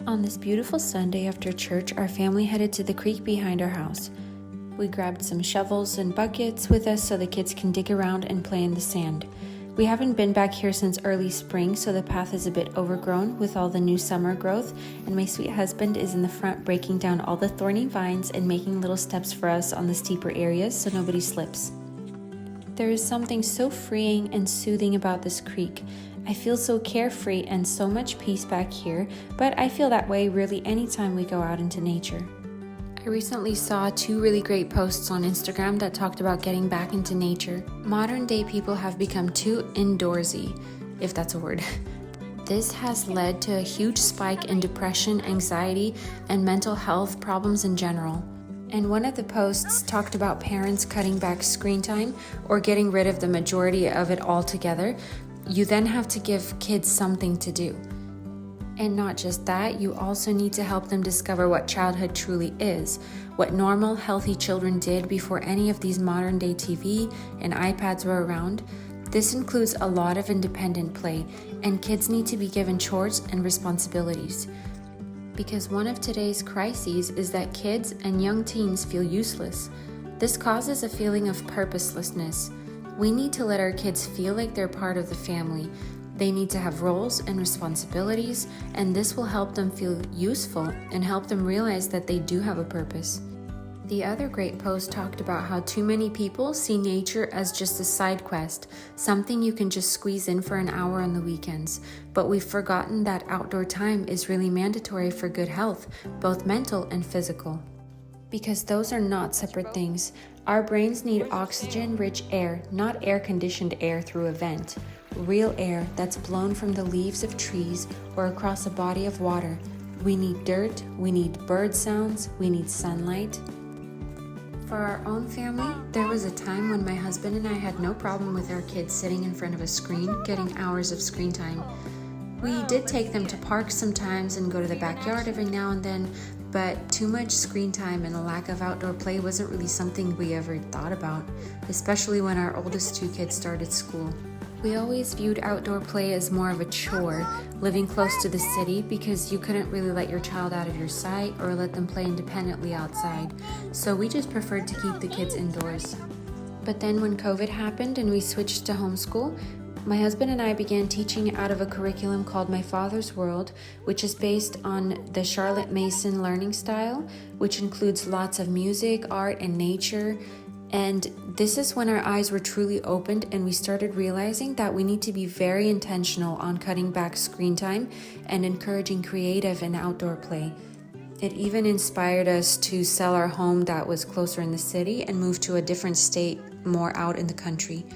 On this beautiful Sunday after church, our family headed to the creek behind our house. We grabbed some shovels and buckets with us so the kids can dig around and play in the sand. We haven't been back here since early spring, so the path is a bit overgrown with all the new summer growth, and my sweet husband is in the front breaking down all the thorny vines and making little steps for us on the steeper areas so nobody slips. There is something so freeing and soothing about this creek. I feel so carefree and so much peace back here, but I feel that way really anytime we go out into nature. I recently saw 2 really great posts on Instagram that talked about getting back into nature. Modern day people have become too indoorsy, if that's a word. This has led to a huge spike in depression, anxiety, and mental health problems in general. And one of the posts talked about parents cutting back screen time or getting rid of the majority of it altogether. You then have to give kids something to do. And not just that, you also need to help them discover what childhood truly is, what normal, healthy children did before any of these modern day TV and iPads were around. This includes a lot of independent play, and kids need to be given chores and responsibilities. Because one of today's crises is that kids and young teens feel useless. This causes a feeling of purposelessness. We need to let our kids feel like they're part of the family. They need to have roles and responsibilities, and this will help them feel useful and help them realize that they do have a purpose. The other great post talked about how too many people see nature as just a side quest, something you can just squeeze in for an hour on the weekends. But we've forgotten that outdoor time is really mandatory for good health, both mental and physical. Because those are not separate things. Our brains need oxygen-rich air, not air-conditioned air through a vent. Real air that's blown from the leaves of trees or across a body of water. We need dirt, we need bird sounds, we need sunlight. For our own family, there was a time when my husband and I had no problem with our kids sitting in front of a screen, getting hours of screen time. We did take them to parks sometimes and go to the backyard every now and then, but too much screen time and a lack of outdoor play wasn't really something we ever thought about, especially when our oldest 2 kids started school. We always viewed outdoor play as more of a chore, living close to the city, because you couldn't really let your child out of your sight or let them play independently outside, so we just preferred to keep the kids indoors. But then when COVID happened and we switched to homeschool, my husband and I began teaching out of a curriculum called My Father's World, which is based on the Charlotte Mason learning style, which includes lots of music, art, and nature. And this is when our eyes were truly opened and we started realizing that we need to be very intentional on cutting back screen time and encouraging creative and outdoor play. It even inspired us to sell our home that was closer in the city and move to a different state, more out in the country.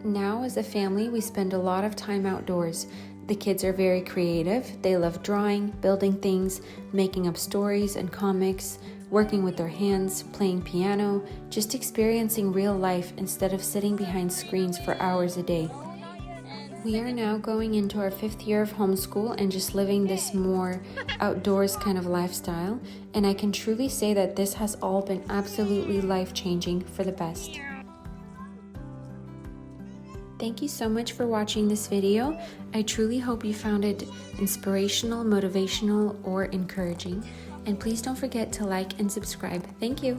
Now, as a family, we spend a lot of time outdoors. The kids are very creative. They love drawing, building things, making up stories and comics, working with their hands, playing piano, just experiencing real life instead of sitting behind screens for hours a day. We are now going into our 5th year of homeschool and just living this more outdoors kind of lifestyle, and I can truly say that this has all been absolutely life-changing for the best. Thank you so much for watching this video. I truly hope you found it inspirational, motivational, or encouraging. And please don't forget to like and subscribe. Thank you.